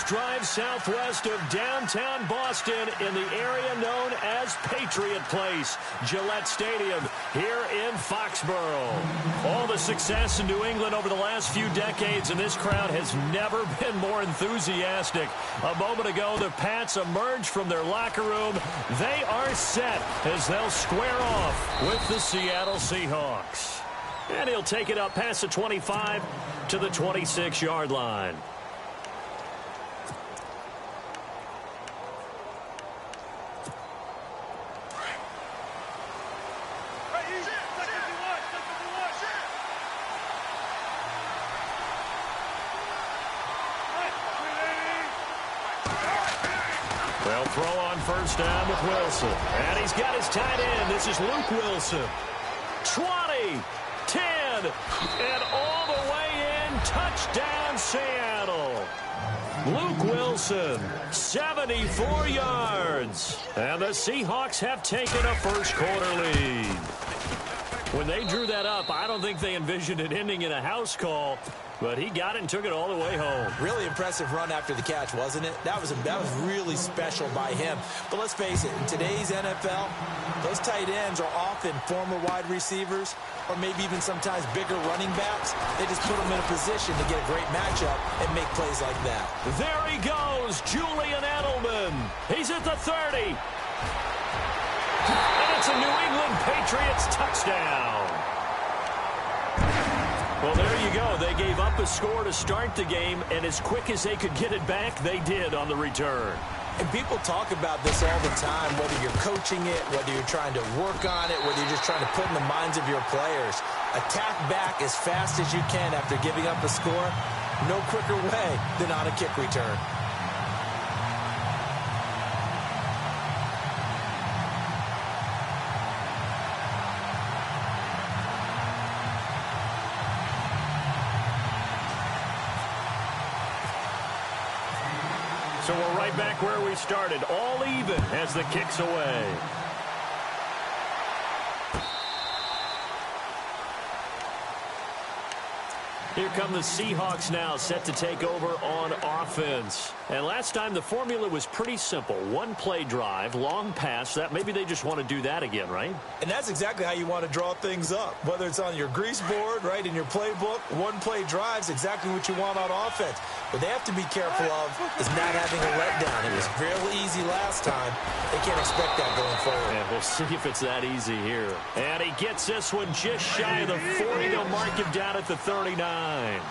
miles drive southwest of downtown Boston in the area known as Patriot Place, Gillette Stadium here in Foxborough. All the success in New England over the last few decades, and this crowd has never been more enthusiastic. A moment ago, the Pats emerged from their locker room. They are set as they'll square off with the Seattle Seahawks. And he'll take it up past the 25 to the 26-yard line. They'll throw on first down with Wilson. And he's got his tight end. This is Luke Wilson. 20, 10, and all the way in. Touchdown, Seattle. Luke Wilson, 74 yards. And the Seahawks have taken a first-quarter lead. When they drew that up, I don't think they envisioned it ending in a house call. But he got it and took it all the way home. Really impressive run after the catch, wasn't it? That was really special by him. But let's face it, in today's NFL, those tight ends are often former wide receivers or maybe even sometimes bigger running backs. They just put them in a position to get a great matchup and make plays like that. There he goes, Julian Edelman. He's at the 30. And it's a New England Patriots touchdown. Well, there you go. They gave up a score to start the game, and as quick as they could get it back, they did on the return. And people talk about this all the time, whether you're coaching it, whether you're trying to work on it, whether you're just trying to put in the minds of your players. Attack back as fast as you can after giving up a score. No quicker way than on a kick return. So we're right back where we started, all even as the kick's away. Here come the Seahawks now, set to take over on offense. And last time the formula was pretty simple. One play drive, long pass. That maybe they just want to do that again, right? And that's exactly how you want to draw things up. Whether it's on your grease board, right, in your playbook, one play drive's exactly what you want on offense. What they have to be careful of is not having a letdown. It was fairly easy last time. They can't expect that going forward. And we'll see if it's that easy here. And he gets this one just shy of the 40. They'll mark him down at the 39.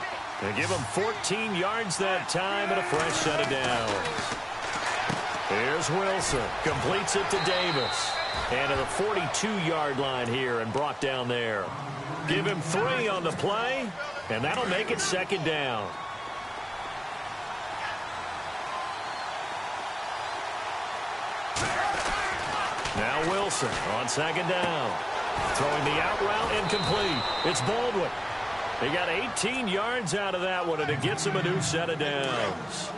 They give him 14 yards that time and a fresh set of downs. Here's Wilson. Completes it to Davis. And to the 42-yard line here and brought down there. Give him 3 on the play, and that'll make it second down. Now Wilson on second down. Throwing the out route incomplete. It's Baldwin. He got 18 yards out of that one, and it gets him a new set of downs.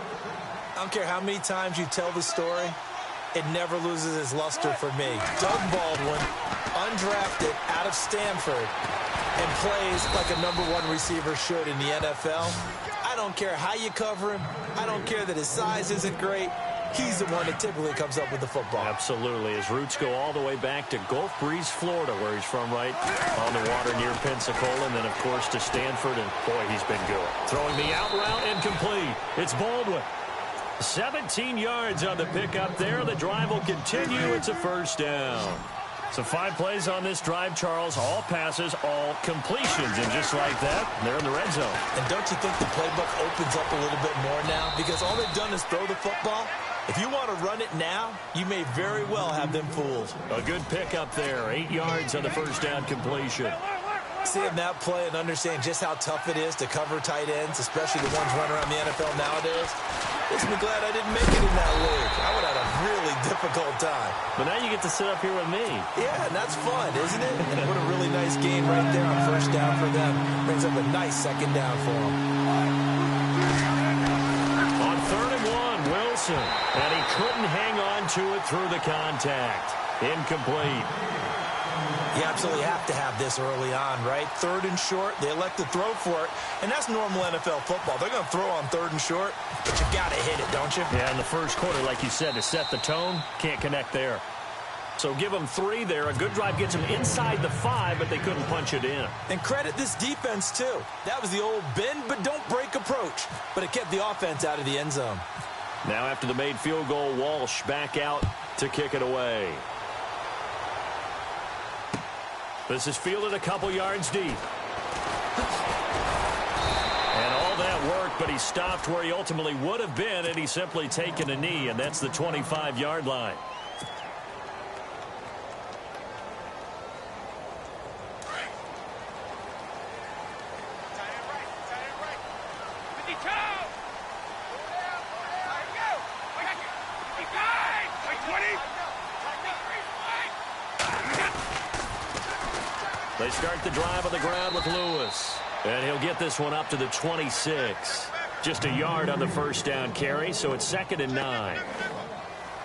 I don't care how many times you tell the story, it never loses its luster for me. Doug Baldwin, undrafted out of Stanford, and plays like a #1 receiver should in the NFL. I don't care how you cover him. I don't care that his size isn't great. He's the one that typically comes up with the football. Absolutely. His roots go all the way back to Gulf Breeze, Florida, where he's from, right on the water near Pensacola, and then, of course, to Stanford, and, boy, he's been good. Throwing the out route incomplete. It's Baldwin. 17 yards on the pickup there. The drive will continue. It's a first down. So 5 plays on this drive, Charles. All passes, all completions. And just like that, they're in the red zone. And don't you think the playbook opens up a little bit more now? Because all they've done is throw the football. If you want to run it now, you may very well have them fooled. A good pickup there. 8 yards on the first down completion. Seeing that play and understanding just how tough it is to cover tight ends, especially the ones running around the NFL nowadays, makes me glad I didn't make it in that league. I would have had a really difficult time. But now you get to sit up here with me. Yeah, and that's fun, isn't it? And what a really nice game right there on first down for them. Brings up a nice second down for them. On 3rd and 1, Wilson. And he couldn't hang on to it through the contact. Incomplete. You absolutely have to have this early on, right? 3rd and short, they elect to throw for it, and that's normal NFL football. They're going to throw on 3rd and short, but you got to hit it, don't you? Yeah, in the first quarter, like you said, to set the tone, can't connect there. So give them 3 there. A good drive gets them inside the 5, but they couldn't punch it in. And credit this defense, too. That was the old bend but don't break approach, but it kept the offense out of the end zone. Now after the made field goal, Walsh back out to kick it away. This is fielded a couple yards deep. And all that work, but he stopped where he ultimately would have been, and he's simply taken a knee, and that's the 25-yard line. They start the drive on the ground with Lewis. And he'll get this one up to the 26. Just a yard on the first down carry, so it's 2nd and 9.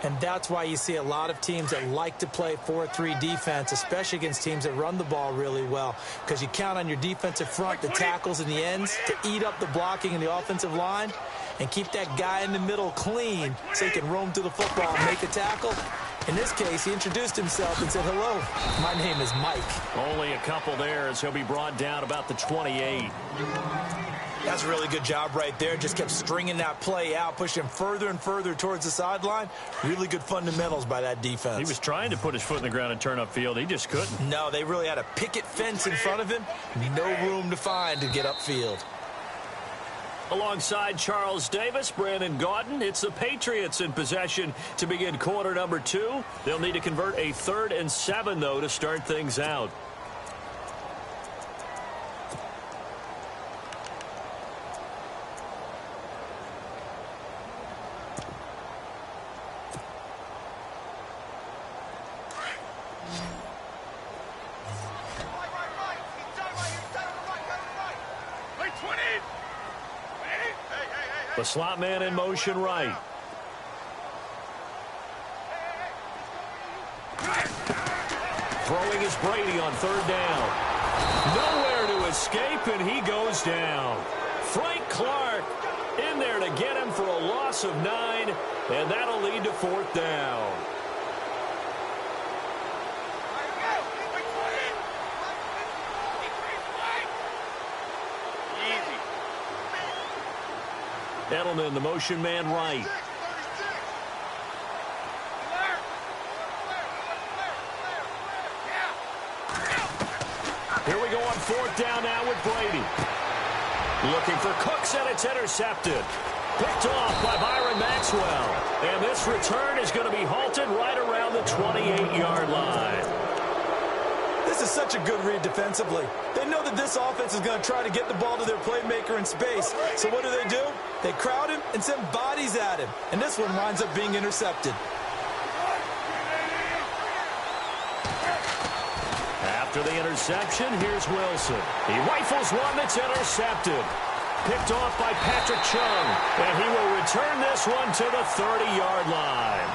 And that's why you see a lot of teams that like to play 4-3 defense, especially against teams that run the ball really well, because you count on your defensive front, the tackles and the ends, to eat up the blocking in the offensive line and keep that guy in the middle clean so he can roam to the football and make a tackle. In this case, he introduced himself and said, "Hello, my name is Mike." Only a couple there as he'll be brought down about the 28. That's a really good job right there. Just kept stringing that play out, pushing further and further towards the sideline. Really good fundamentals by that defense. He was trying to put his foot in the ground and turn upfield. He just couldn't. No, they really had a picket fence in front of him. No room to find to get upfield. Alongside Charles Davis, Brandon Gaudin, it's the Patriots in possession to begin quarter number 2. They'll need to convert a 3rd and 7, though, to start things out. The slot man in motion right. Throwing is Brady on 3rd down. Nowhere to escape, and he goes down. Frank Clark in there to get him for a loss of 9, and that'll lead to 4th down. Edelman, the motion man right. Here we go on 4th down now with Brady. Looking for Cooks, and it's intercepted. Picked off by Byron Maxwell. And this return is going to be halted right around the 28-yard line. This is such a good read defensively. They know that this offense is going to try to get the ball to their playmaker in space. So what do? They crowd him and send bodies at him. And this one winds up being intercepted. After the interception, here's Wilson. He rifles one that's intercepted. Picked off by Patrick Chung. And he will return this one to the 30-yard line.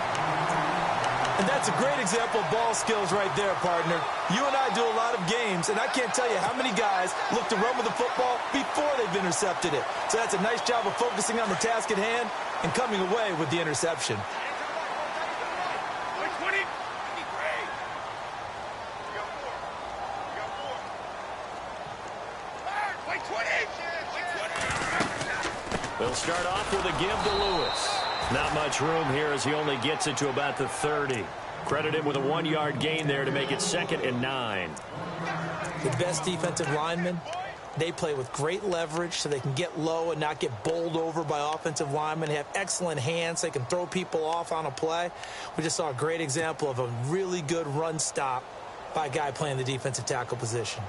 And that's a great example of ball skills right there, partner. You and I do a lot of games, and I can't tell you how many guys look to run with the football before they've intercepted it. So that's a nice job of focusing on the task at hand and coming away with the interception. They'll start off with a give to Lewis. Not much room here as he only gets it to about the 30. Credit him with a 1-yard gain there to make it 2nd and 9. The best defensive linemen, they play with great leverage so they can get low and not get bowled over by offensive linemen. They have excellent hands. They can throw people off on a play. We just saw a great example of a really good run stop by a guy playing the defensive tackle position.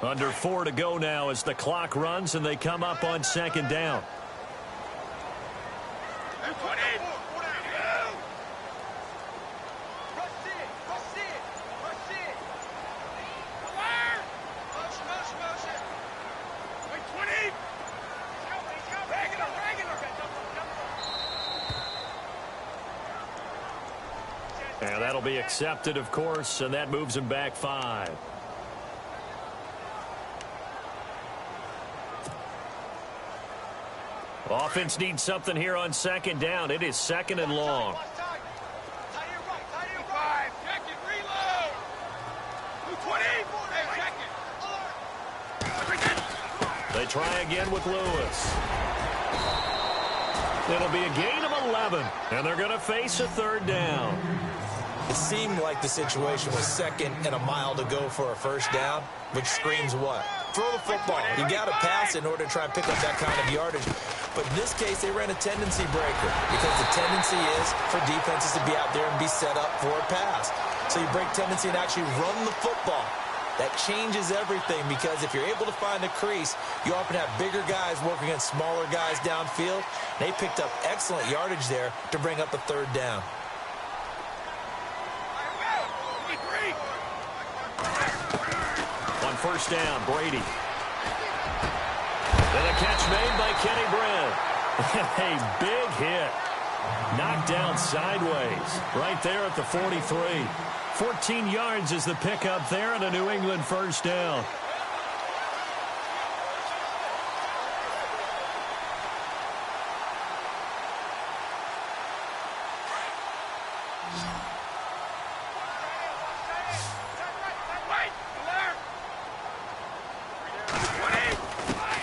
Under 4 to go now as the clock runs and they come up on 2nd down. That'll be accepted, of course, and that moves him back 5. Offense needs something here on second down. It is second and long. They try again with Lewis. It'll be a gain of 11, and they're going to face a third down. It seemed like the situation was second and a mile to go for a first down, which screams what? Throw the football. You got to pass in order to try and pick up that kind of yardage. But in this case, they ran a tendency breaker because the tendency is for defenses to be out there and be set up for a pass. So you break tendency and actually run the football. That changes everything because if you're able to find a crease, you often have bigger guys working against smaller guys downfield. They picked up excellent yardage there to bring up a third down. On first down, Brady. And a catch made by Kenny Brent. A big hit. Knocked down sideways right there at the 43. 14 yards is the pickup there and a New England first down.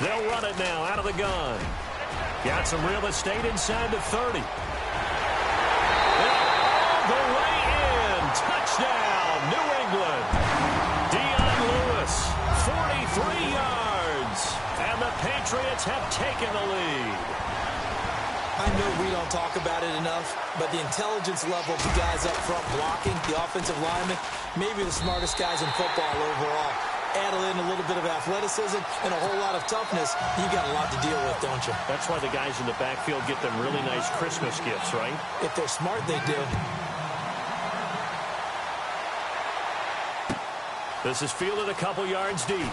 They'll run it now out of the gun. Got some real estate inside the 30. All the way in. Touchdown, New England. Dion Lewis, 43 yards. And the Patriots have taken the lead. I know we don't talk about it enough, but the intelligence level of the guys up front blocking, the offensive linemen, maybe the smartest guys in football overall. Add in a little bit of athleticism and a whole lot of toughness, you got a lot to deal with, don't you? That's why the guys in the backfield get them really nice Christmas gifts, right? If they're smart, they do. This is fielded a couple yards deep. And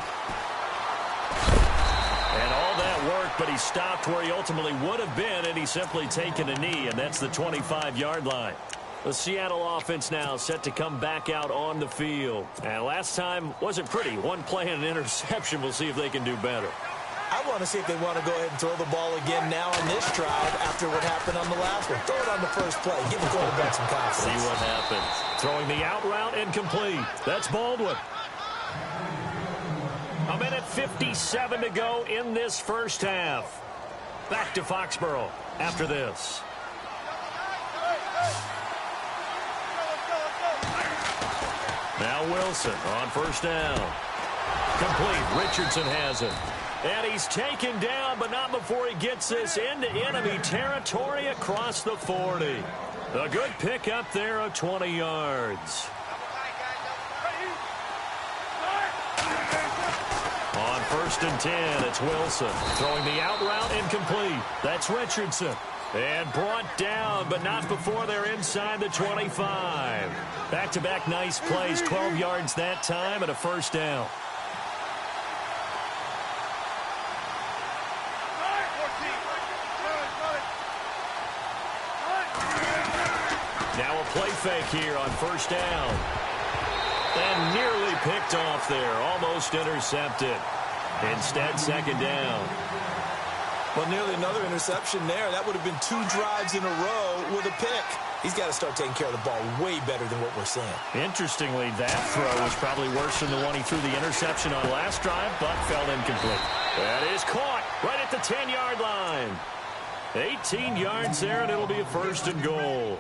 all that work, but he stopped where he ultimately would have been, and he's simply taken a knee, and that's the 25-yard line. The Seattle offense now set to come back out on the field. And last time wasn't pretty. One play and an interception. We'll see if they can do better. I want to see if they want to go ahead and throw the ball again now on this drive after what happened on the last one. Throw it on the first play. Give the quarterback some confidence. See what happens. Throwing the out route incomplete. That's Baldwin. A minute 57 to go in this first half. Back to Foxborough after this. Now Wilson on first down. Complete. Richardson has it. And he's taken down, but not before he gets this into enemy territory across the 40. A good pickup there of 20 yards. On first and 10, it's Wilson. Throwing the out route incomplete. That's Richardson. And brought down, but not before they're inside the 25. Back-to-back nice plays, 12 yards that time, and a first down. Now a play fake here on first down. And nearly picked off there, almost intercepted. Instead, second down. Well, nearly another interception there. That would have been 2 drives in a row with a pick. He's got to start taking care of the ball way better than what we're seeing. Interestingly, that throw was probably worse than the one he threw the interception on last drive, but fell incomplete. That is caught right at the 10-yard line. 18 yards there, and it'll be a first and goal.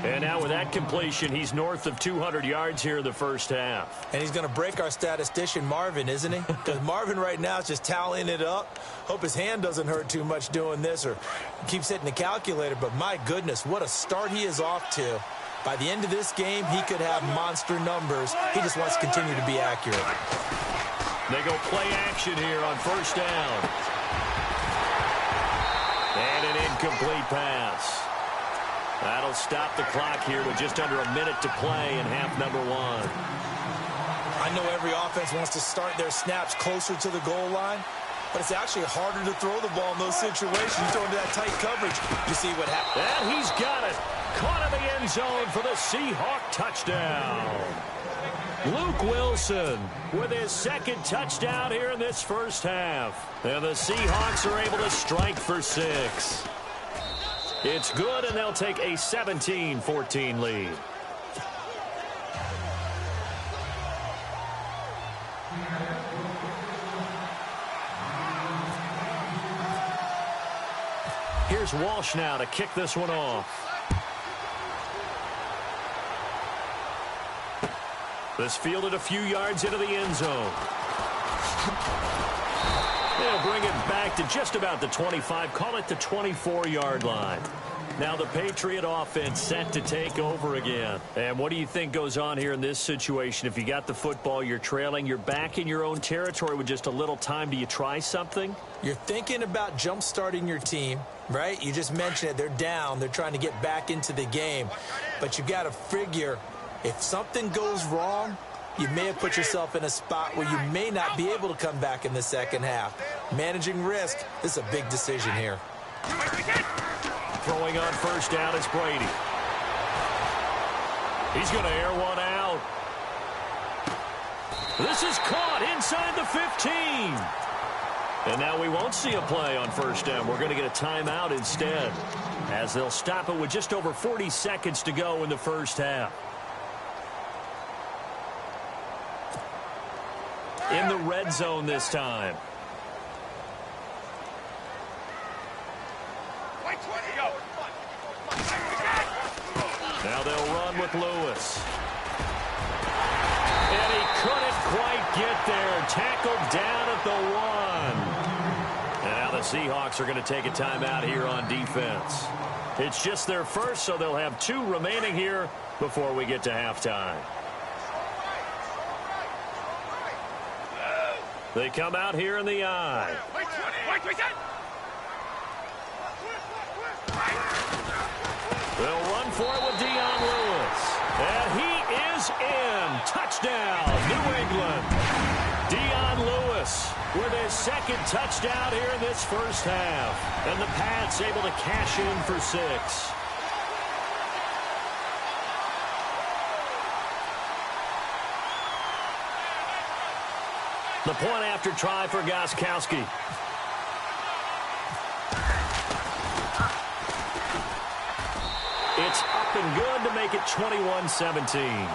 And now with that completion, he's north of 200 yards here in the first half. And he's going to break our statistician, Marvin, isn't he? Because Marvin right now is just tallying it up. Hope his hand doesn't hurt too much doing this or keeps hitting the calculator. But my goodness, what a start he is off to. By the end of this game, he could have monster numbers. He just wants to continue to be accurate. They go play action here on first down. And an incomplete pass. That'll stop the clock here with just under a minute to play in half number 1. I know every offense wants to start their snaps closer to the goal line, but it's actually harder to throw the ball in those situations. You throw into that tight coverage, you see what happens. And he's got it. Caught in the end zone for the Seahawk touchdown. Luke Wilson with his second touchdown here in this first half. And the Seahawks are able to strike for 6. It's good, and they'll take a 17-14 lead. Here's Walsh now to kick this one off. This fielded a few yards into the end zone. They'll bring it back to just about the 25, call it the 24-yard line. Now the Patriot offense set to take over again. And what do you think goes on here in this situation? If you got the football, you're trailing, you're back in your own territory with just a little time. Do you try something? You're thinking about jump-starting your team, right? You just mentioned it. They're down. They're trying to get back into the game. But you got to figure, if something goes wrong, you may have put yourself in a spot where you may not be able to come back in the second half. Managing risk, this is a big decision here. Throwing on first down is Brady. He's going to air one out. This is caught inside the 15. And now we won't see a play on first down. We're going to get a timeout instead, as they'll stop it with just over 40 seconds to go in the first half. In the red zone this time. Now they'll run with Lewis. And he couldn't quite get there. Tackled down at the 1. And now the Seahawks are going to take a timeout here on defense. It's just their first, so they'll have 2 remaining here before we get to halftime. They come out here in the eye. They'll run for it with Dion Lewis. And he is in. Touchdown, New England. Dion Lewis with his second touchdown here in this first half. And the Pats able to cash in for 6. The point after try for Gostkowski. It's up and good to make it 21-17.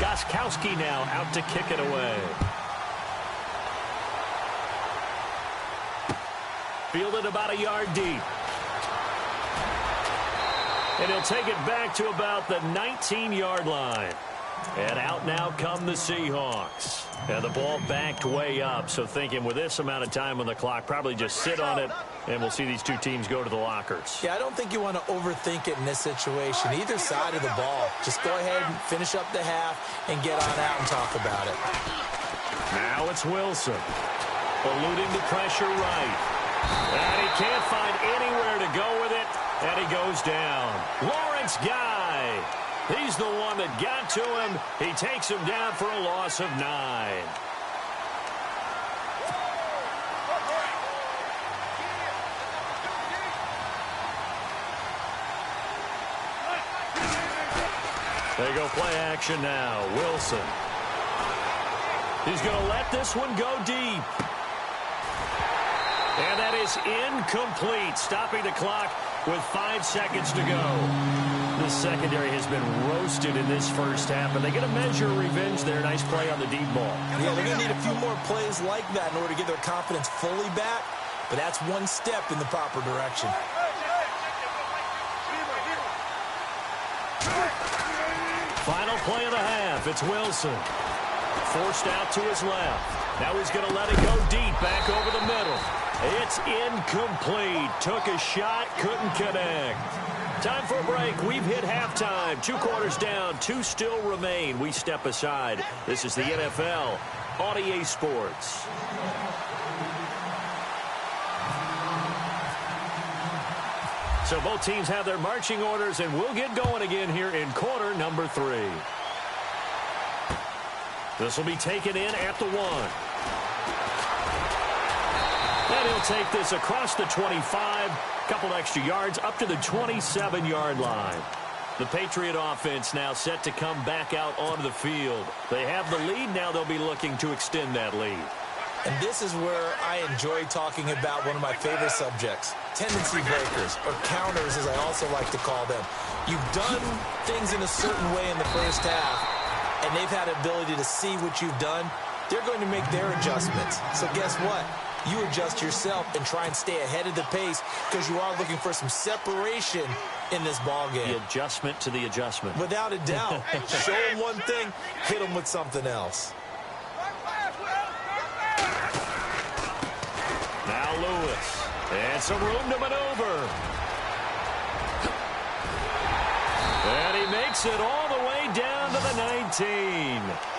Gostkowski now out to kick it away. Fielded about a yard deep. And he'll take it back to about the 19-yard line. And out now come the Seahawks. And the ball backed way up, so thinking with this amount of time on the clock, probably just sit on it, and we'll see these 2 teams go to the lockers. Yeah, I don't think you want to overthink it in this situation. Either side of the ball. Just go ahead and finish up the half and get on out and talk about it. Now it's Wilson. Eluding the pressure right. And he can't find anywhere to go with it, and he goes down. Lawrence Guy. He's the one that got to him. He takes him down for a loss of 9. They go play action now. Wilson. He's going to let this one go deep. And that is incomplete, stopping the clock with 5 seconds to go. The secondary has been roasted in this first half, and they get a measure of revenge there. Nice play on the deep ball. Yeah, they're going to need a few more plays like that in order to get their confidence fully back, but that's one step in the proper direction. Final play of the half. It's Wilson. Forced out to his left. Now he's going to let it go deep, back over the middle. It's incomplete. Took a shot, couldn't connect. Time for a break. We've hit halftime. 2 quarters down, 2 still remain. We step aside. This is the NFL on EA Sports. So both teams have their marching orders, and we'll get going again here in quarter number 3. This will be taken in at the 1. And he'll take this across the 25, couple extra yards up to the 27-yard line. The Patriot offense now set to come back out onto the field. They have the lead. Now they'll be looking to extend that lead. And this is where I enjoy talking about one of my favorite subjects, tendency breakers, or counters as I also like to call them. You've done things in a certain way in the first half, and they've had the ability to see what you've done. They're going to make their adjustments. So guess what? You adjust yourself and try and stay ahead of the pace because you are looking for some separation in this ball game. The adjustment to the adjustment. Without a doubt. Show them one thing, hit them with something else. Now Lewis. And some room to maneuver. And he makes it all the way down to the 19.